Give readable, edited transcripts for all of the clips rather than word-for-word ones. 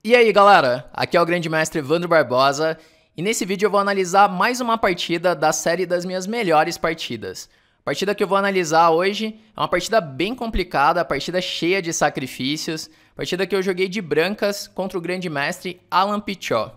E aí galera, aqui é o Grande Mestre Evandro Barbosa e nesse vídeo eu vou analisar mais uma partida da série das minhas melhores partidas. A partida que eu vou analisar hoje é uma partida bem complicada, partida cheia de sacrifícios, partida que eu joguei de brancas contra o Grande Mestre Alan Pichot.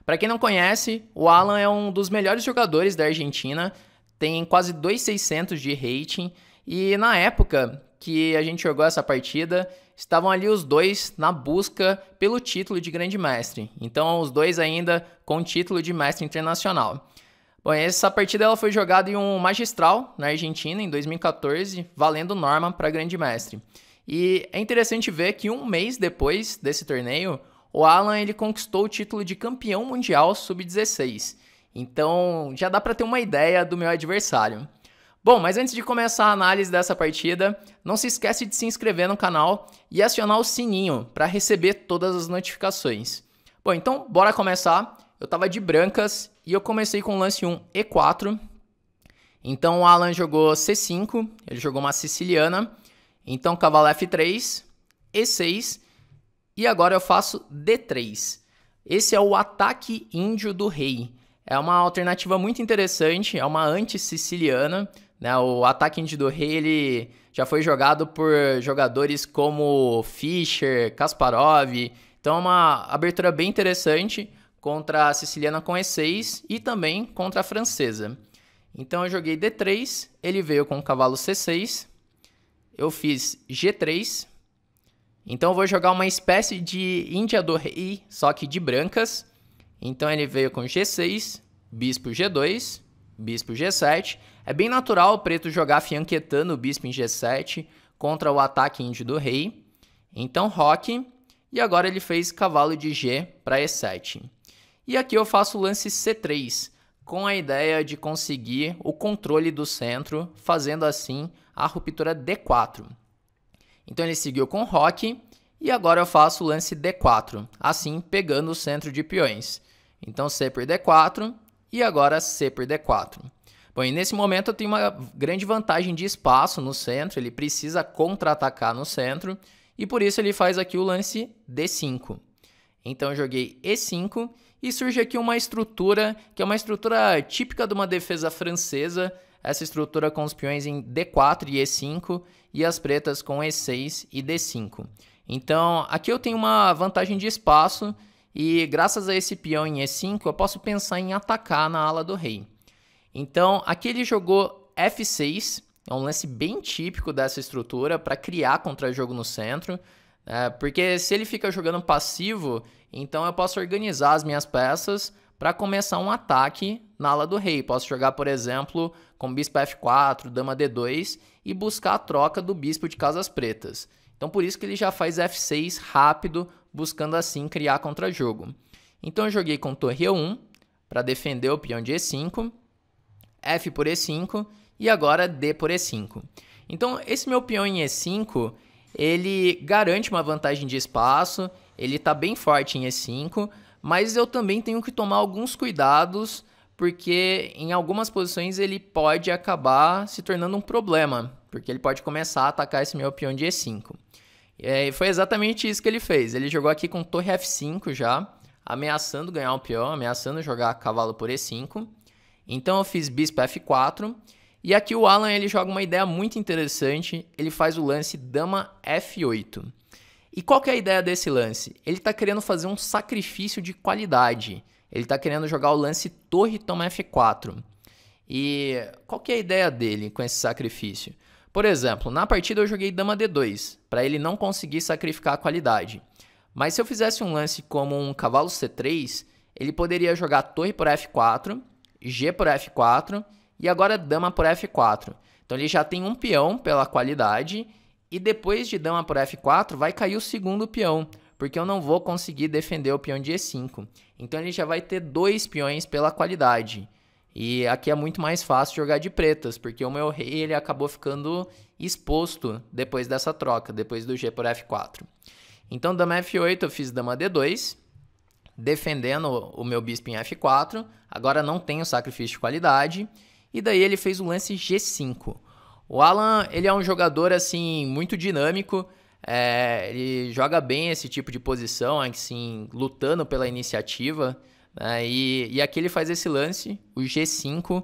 Para quem não conhece, o Alan é um dos melhores jogadores da Argentina, tem quase 2.600 de rating e na época que a gente jogou essa partida, estavam ali os dois na busca pelo título de Grande Mestre. Então, os dois ainda com título de Mestre Internacional. Bom, essa partida ela foi jogada em um magistral na Argentina, em 2014, valendo norma para Grande Mestre. E é interessante ver que um mês depois desse torneio, o Alan ele conquistou o título de campeão mundial sub-16. Então, já dá para ter uma ideia do meu adversário. Bom, mas antes de começar a análise dessa partida, não se esquece de se inscrever no canal e acionar o sininho para receber todas as notificações. Bom, então bora começar. Eu estava de brancas e eu comecei com o lance 1 E4. Então o Alan jogou C5, ele jogou uma siciliana. Então cavalo F3, E6 e agora eu faço D3. Esse é o ataque índio do rei. É uma alternativa muito interessante, é uma anti-siciliana. O ataque índio do rei ele já foi jogado por jogadores como Fischer, Kasparov. Então é uma abertura bem interessante contra a siciliana com E6 e também contra a francesa. Então eu joguei D3, ele veio com o cavalo C6. Eu fiz G3. Então eu vou jogar uma espécie de Índia do rei, só que de brancas. Então ele veio com G6, bispo G2, bispo G7. É bem natural o preto jogar fianquetando o bispo em G7 contra o ataque índio do rei. Então roque. E agora ele fez cavalo de G para E7. E aqui eu faço o lance C3, com a ideia de conseguir o controle do centro, fazendo assim a ruptura D4. Então ele seguiu com roque. E agora eu faço o lance D4, assim pegando o centro de peões. Então C por D4 e agora C por D4. Bom, e nesse momento eu tenho uma grande vantagem de espaço no centro, ele precisa contra-atacar no centro, e por isso ele faz aqui o lance D5. Então eu joguei E5, e surge aqui uma estrutura, que é uma estrutura típica de uma defesa francesa, essa estrutura com os peões em D4 e E5, e as pretas com E6 e D5. Então aqui eu tenho uma vantagem de espaço, e graças a esse peão em E5, eu posso pensar em atacar na ala do rei. Então, aqui ele jogou F6, é um lance bem típico dessa estrutura para criar contra-jogo no centro, porque se ele fica jogando passivo, então eu posso organizar as minhas peças para começar um ataque na ala do rei. Posso jogar, por exemplo, com bispo F4, dama D2 e buscar a troca do bispo de casas pretas. Então, por isso que ele já faz F6 rápido, buscando assim criar contra-jogo. Então, eu joguei com torre E1 para defender o peão de E5. F por E5 e agora D por E5. Então, esse meu peão em E5, ele garante uma vantagem de espaço, ele está bem forte em E5, mas eu também tenho que tomar alguns cuidados, porque em algumas posições ele pode acabar se tornando um problema, porque ele pode começar a atacar esse meu peão de E5. E foi exatamente isso que ele fez, ele jogou aqui com torre F5 já, ameaçando ganhar o peão, ameaçando jogar cavalo por E5. Então eu fiz bispo F4 e aqui o Alan ele joga uma ideia muito interessante, ele faz o lance dama F8. E qual que é a ideia desse lance? Ele está querendo fazer um sacrifício de qualidade, ele está querendo jogar o lance torre toma F4. E qual que é a ideia dele com esse sacrifício? Por exemplo, na partida eu joguei dama D2, para ele não conseguir sacrificar a qualidade. Mas se eu fizesse um lance como um cavalo C3, ele poderia jogar torre por F4, G por F4 e agora dama por F4. Então ele já tem um peão pela qualidade e depois de dama por F4 vai cair o segundo peão, porque eu não vou conseguir defender o peão de E5. Então ele já vai ter dois peões pela qualidade. E aqui é muito mais fácil jogar de pretas, porque o meu rei ele acabou ficando exposto depois dessa troca, depois do G por F4. Então dama F8 eu fiz dama D2. Defendendo o meu bispo em F4, agora não tem o sacrifício de qualidade, e daí ele fez o lance G5. O Alan, ele é um jogador assim muito dinâmico, Ele joga bem esse tipo de posição, assim, lutando pela iniciativa, né? E aqui ele faz esse lance, o G5,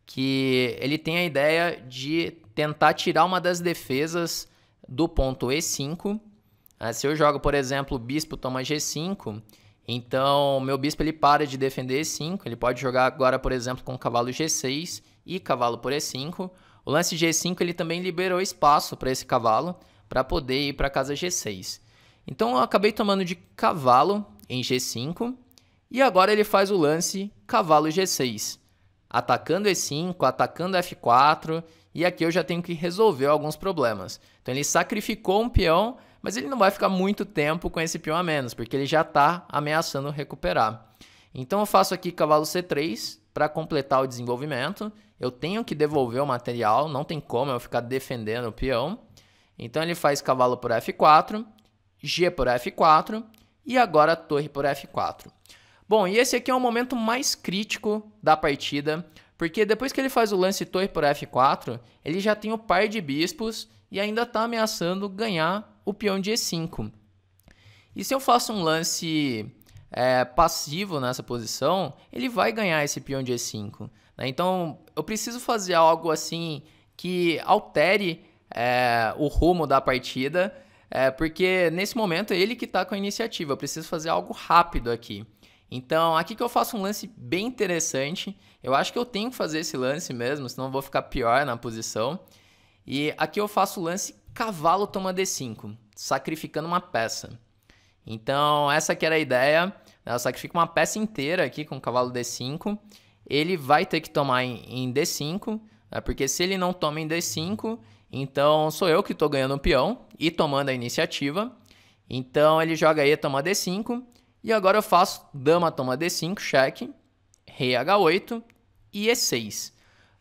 que ele tem a ideia de tentar tirar uma das defesas do ponto E5. Se eu jogo, por exemplo, o bispo toma G5, então meu bispo ele para de defender E5, ele pode jogar agora, por exemplo, com cavalo G6 e cavalo por E5. O lance G5 ele também liberou espaço para esse cavalo, para poder ir para a casa G6. Então eu acabei tomando de cavalo em G5, e agora ele faz o lance cavalo G6, atacando E5, atacando F4, e aqui eu já tenho que resolver alguns problemas. Então ele sacrificou um peão, mas ele não vai ficar muito tempo com esse peão a menos, porque ele já está ameaçando recuperar. Então eu faço aqui cavalo C3 para completar o desenvolvimento. Eu tenho que devolver o material, não tem como eu ficar defendendo o peão. Então ele faz cavalo por F4, G por F4 e agora torre por F4. Bom, e esse aqui é o momento mais crítico da partida, porque depois que ele faz o lance torre por F4, ele já tem o par de bispos e ainda está ameaçando ganhar o peão de E5. E se eu faço um lance passivo nessa posição, ele vai ganhar esse peão de E5. Né? Então eu preciso fazer algo assim que altere o rumo da partida, porque nesse momento é ele que está com a iniciativa. Eu preciso fazer algo rápido aqui. Então, aqui que eu faço um lance bem interessante. Eu acho que eu tenho que fazer esse lance mesmo, senão eu vou ficar pior na posição. E aqui eu faço o lance cavalo toma D5, sacrificando uma peça. Então, essa que era a ideia. Eu sacrifico uma peça inteira aqui com o cavalo D5. Ele vai ter que tomar em D5, né? Porque se ele não toma em D5, então sou eu que estou ganhando o peão e tomando a iniciativa. Então ele joga aí, toma D5. E agora eu faço dama toma D5, cheque, rei H8 e E6.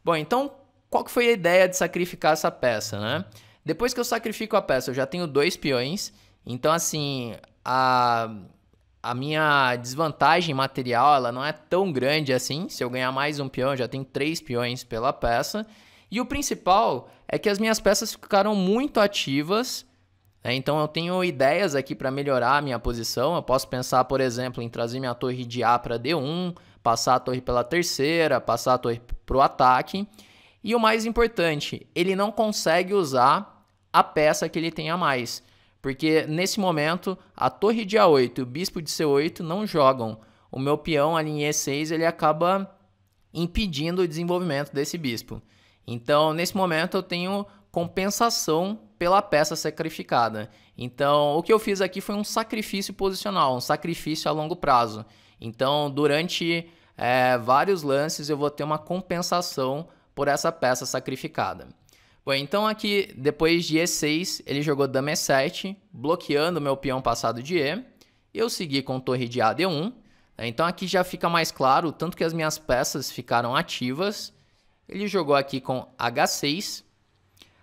Bom, então qual que foi a ideia de sacrificar essa peça, né? Depois que eu sacrifico a peça, eu já tenho 2 peões. Então assim, a minha desvantagem material ela não é tão grande assim. Se eu ganhar mais um peão, eu já tenho 3 peões pela peça. E o principal é que as minhas peças ficaram muito ativas. Então eu tenho ideias aqui para melhorar a minha posição. Eu posso pensar, por exemplo, em trazer minha torre de A para D1, passar a torre pela terceira, passar a torre para o ataque. E o mais importante, ele não consegue usar a peça que ele tem a mais. Porque nesse momento, a torre de A8 e o bispo de C8 não jogam. O meu peão ali em E6 ele acaba impedindo o desenvolvimento desse bispo. Então, nesse momento, eu tenho compensação pela peça sacrificada. Então, o que eu fiz aqui foi um sacrifício posicional, um sacrifício a longo prazo. Então, durante vários lances, eu vou ter uma compensação por essa peça sacrificada. Bom, então aqui, depois de E6, ele jogou dama E7, bloqueando o meu peão passado de E. Eu segui com torre de A D1. Então, aqui já fica mais claro o tanto que as minhas peças ficaram ativas. Ele jogou aqui com H6.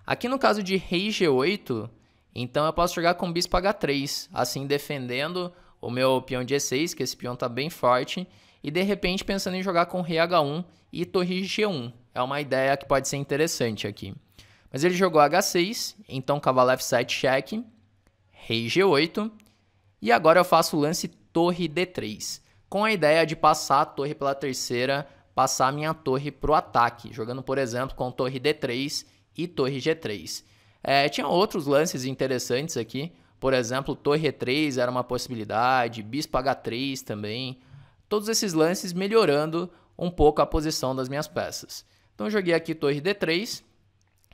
Aqui no caso de rei G8, então eu posso jogar com bispo H3, assim defendendo o meu peão de E6, que esse peão está bem forte, e de repente pensando em jogar com rei H1 e torre G1. É uma ideia que pode ser interessante aqui. Mas ele jogou H6, então cavalo F7 cheque, rei G8, e agora eu faço o lance torre D3, com a ideia de passar a torre pela terceira, passar a minha torre para o ataque, jogando, por exemplo, com torre D3 e torre G3. Tinha outros lances interessantes aqui, por exemplo, torre E3 era uma possibilidade, bispo H3 também. Todos esses lances melhorando um pouco a posição das minhas peças. Então eu joguei aqui torre D3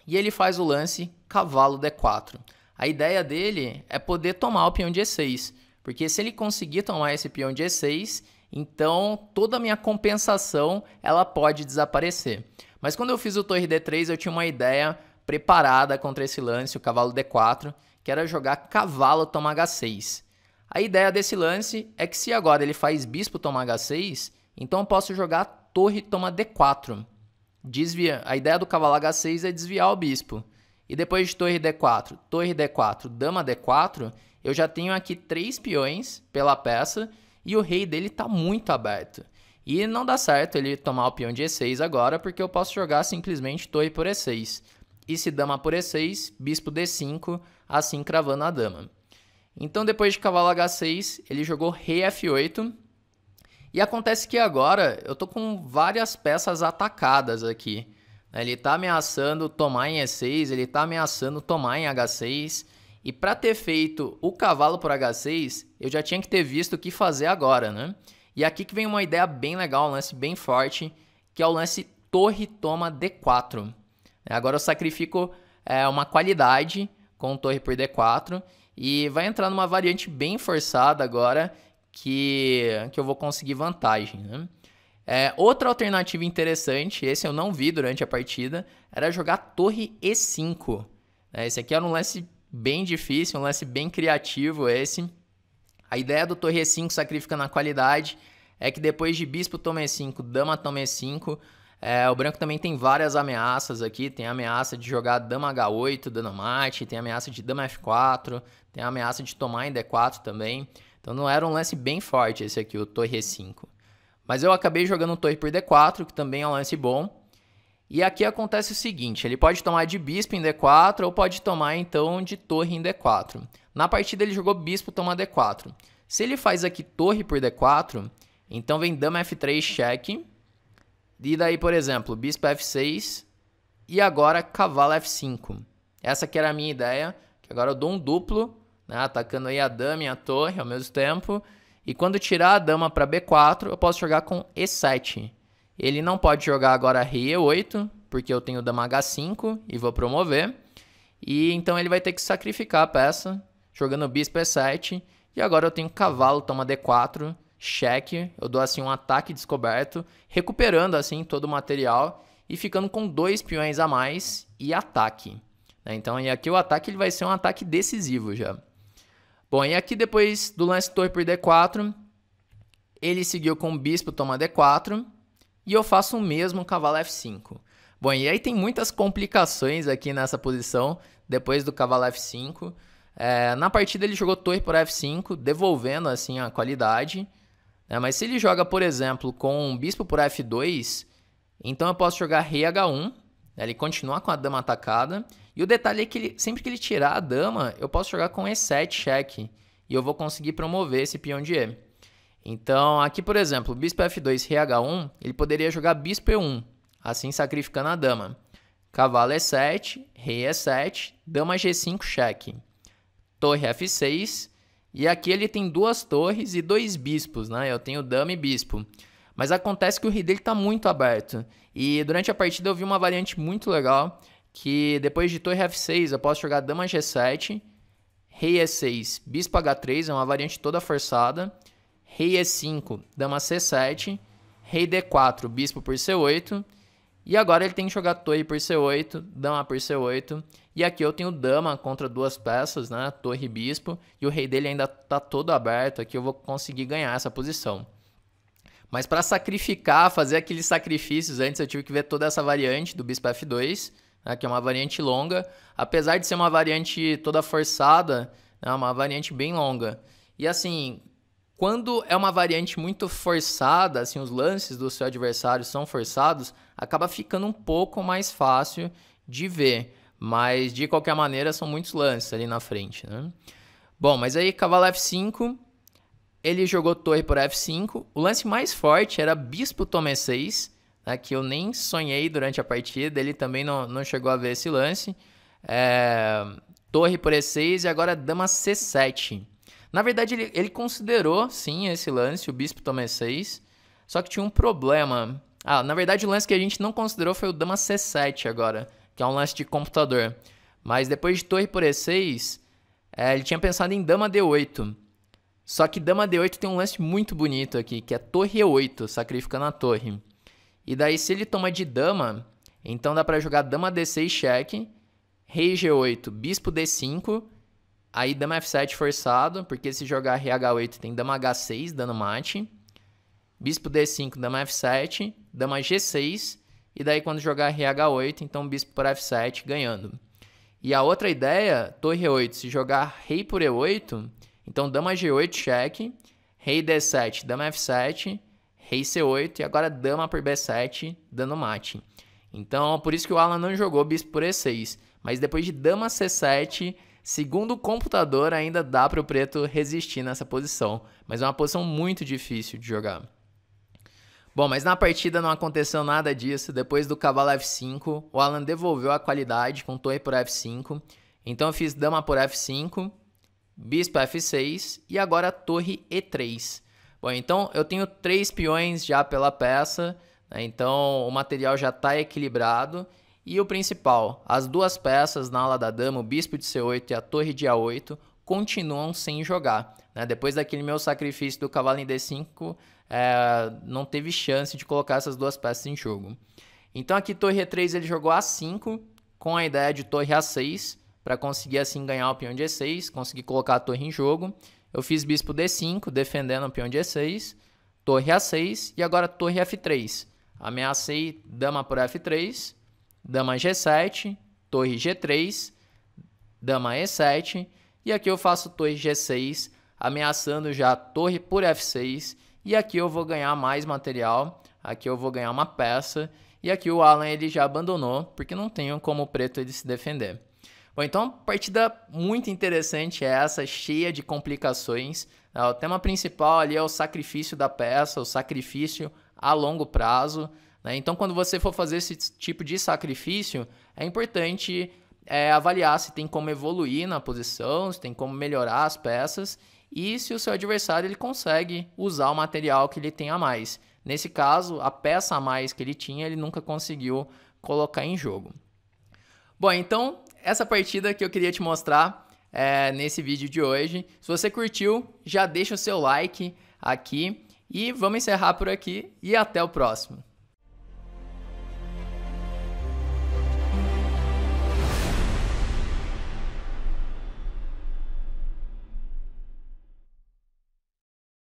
e ele faz o lance cavalo D4. A ideia dele é poder tomar o peão de E6, porque se ele conseguir tomar esse peão de E6, então toda a minha compensação ela pode desaparecer. Mas quando eu fiz o torre D3, eu tinha uma ideia preparada contra esse lance, o cavalo D4, que era jogar cavalo toma H6. A ideia desse lance é que se agora ele faz bispo toma H6, então eu posso jogar torre toma D4. A ideia do cavalo H6 é desviar o bispo. E depois de torre D4, dama D4, eu já tenho aqui 3 peões pela peça e o rei dele está muito aberto. E não dá certo ele tomar o peão de E6 agora, porque eu posso jogar simplesmente torre por E6. e se dama por E6, bispo D5, assim cravando a dama. Então depois de cavalo H6, ele jogou rei F8, e acontece que agora eu tô com várias peças atacadas aqui. Ele tá ameaçando tomar em E6, ele tá ameaçando tomar em H6, e para ter feito o cavalo por H6, eu já tinha que ter visto o que fazer agora, né? E aqui que vem uma ideia bem legal, um lance bem forte, que é o lance torre toma D4. Agora eu sacrifico uma qualidade com torre por D4 e vai entrar numa variante bem forçada agora que eu vou conseguir vantagem, né? Outra alternativa interessante, esse eu não vi durante a partida, era jogar torre E5. Esse aqui era um lance bem difícil, um lance bem criativo esse. A ideia do torre E5 sacrificando a qualidade é que depois de bispo toma E5, dama toma E5, o branco também tem várias ameaças aqui. Tem a ameaça de jogar dama H8, dando mate, tem a ameaça de dama F4, tem a ameaça de tomar em D4 também. Então não era um lance bem forte esse aqui, o torre E5. Mas eu acabei jogando um torre por D4, que também é um lance bom. E aqui acontece o seguinte, ele pode tomar de bispo em D4 ou pode tomar então de torre em D4. Na partida ele jogou bispo toma D4. Se ele faz aqui torre por D4, então vem dama F3 cheque. E daí, por exemplo, bispo F6 e agora cavalo F5. Essa que era a minha ideia, que agora eu dou um duplo, né, atacando aí a dama e a torre ao mesmo tempo. E quando tirar a dama para B4, eu posso jogar com E7. Ele não pode jogar agora rei E8, porque eu tenho dama H5 e vou promover. E então ele vai ter que sacrificar a peça, jogando bispo E7. E agora eu tenho cavalo toma D4, cheque. Eu dou assim um ataque descoberto, recuperando assim todo o material e ficando com 2 peões a mais e ataque. Então e aqui o ataque ele vai ser um ataque decisivo já. Bom, e aqui depois do lance torre por D4, ele seguiu com bispo toma D4 e eu faço o mesmo cavalo F5. Bom, e aí tem muitas complicações aqui nessa posição depois do cavalo F5. Na partida ele jogou torre por F5, devolvendo assim a qualidade. Mas se ele joga, por exemplo, com bispo por F2, então eu posso jogar rei H1, ele continua com a dama atacada. E o detalhe é que sempre que ele tirar a dama, eu posso jogar com E7 cheque. E eu vou conseguir promover esse peão de E. Então, aqui, por exemplo, bispo F2, rei H1, ele poderia jogar bispo E1, assim sacrificando a dama. Cavalo E7, rei E7, dama G5 cheque. Torre F6, e aqui ele tem 2 torres e 2 bispos, né? Eu tenho dama e bispo. Mas acontece que o rei dele está muito aberto. E durante a partida eu vi uma variante muito legal, que depois de torre F6 eu posso jogar dama G7, rei E6, bispo H3, é uma variante toda forçada, rei E5, dama C7, rei D4, bispo por C8, e agora ele tem que jogar torre por C8, dama por C8, e aqui eu tenho dama contra 2 peças, né, torre e bispo, e o rei dele ainda está todo aberto, aqui eu vou conseguir ganhar essa posição. Mas para sacrificar, fazer aqueles sacrifícios antes, eu tive que ver toda essa variante do bispo F2, né, que é uma variante longa. Apesar de ser uma variante toda forçada, é uma variante bem longa. E assim, quando é uma variante muito forçada, assim, os lances do seu adversário são forçados, acaba ficando um pouco mais fácil de ver. Mas, de qualquer maneira, são muitos lances ali na frente, né? Bom, mas aí cavalo F5... Ele jogou torre por F5. O lance mais forte era bispo toma E6, né, que eu nem sonhei durante a partida. Ele também não chegou a ver esse lance. Torre por E6 e agora dama C7. Na verdade, ele considerou, sim, esse lance, o bispo toma E6. Só que tinha um problema. Na verdade, o lance que a gente não considerou foi o dama C7 agora, que é um lance de computador. Mas depois de torre por E6, ele tinha pensado em dama D8. Só que dama D8 tem um lance muito bonito aqui, que é torre E8, sacrificando a torre. E daí, se ele toma de dama, então dá para jogar dama D6 cheque, rei G8, bispo D5, aí dama F7 forçado, porque se jogar rei H8 tem dama H6 dando mate, bispo D5, dama F7, dama G6, e daí quando jogar rei H8, então bispo por F7 ganhando. E a outra ideia, torre E8, se jogar rei por E8... Então, dama G8, cheque, rei D7, dama F7, rei C8 e agora dama por B7, dando mate. Então, por isso que o Alan não jogou bispo por E6. Mas depois de dama C7, segundo o computador, ainda dá para o preto resistir nessa posição. Mas é uma posição muito difícil de jogar. Bom, mas na partida não aconteceu nada disso. Depois do cavalo F5, o Alan devolveu a qualidade com torre por F5. Então eu fiz dama por F5, bispo F6 e agora torre E3. Bom, então eu tenho 3 peões já pela peça, né? Então o material já está equilibrado. E o principal, as duas peças na ala da dama, o bispo de C8 e a torre de A8, continuam sem jogar, né? Depois daquele meu sacrifício do cavalo em D5, não teve chance de colocar essas duas peças em jogo. Então aqui torre E3 ele jogou A5 com a ideia de torre A6 para conseguir assim ganhar o peão de E6, conseguir colocar a torre em jogo. Eu fiz bispo D5 defendendo o peão de E6, torre A6 e agora torre F3. Ameacei dama por F3, dama G7, torre G3, dama E7 e aqui eu faço torre G6 ameaçando já a torre por F6. E aqui eu vou ganhar mais material, aqui eu vou ganhar uma peça, e aqui o Alan ele já abandonou, porque não tem como o preto ele se defender. Bom, então partida muito interessante é essa, cheia de complicações. O tema principal ali é o sacrifício da peça, o sacrifício a longo prazo, né? Então quando você for fazer esse tipo de sacrifício, é importante avaliar se tem como evoluir na posição, se tem como melhorar as peças, e se o seu adversário ele consegue usar o material que ele tem a mais. Nesse caso, a peça a mais que ele tinha, ele nunca conseguiu colocar em jogo. Bom, então, essa partida que eu queria te mostrar nesse vídeo de hoje. Se você curtiu, já deixa o seu like aqui. E vamos encerrar por aqui e até o próximo.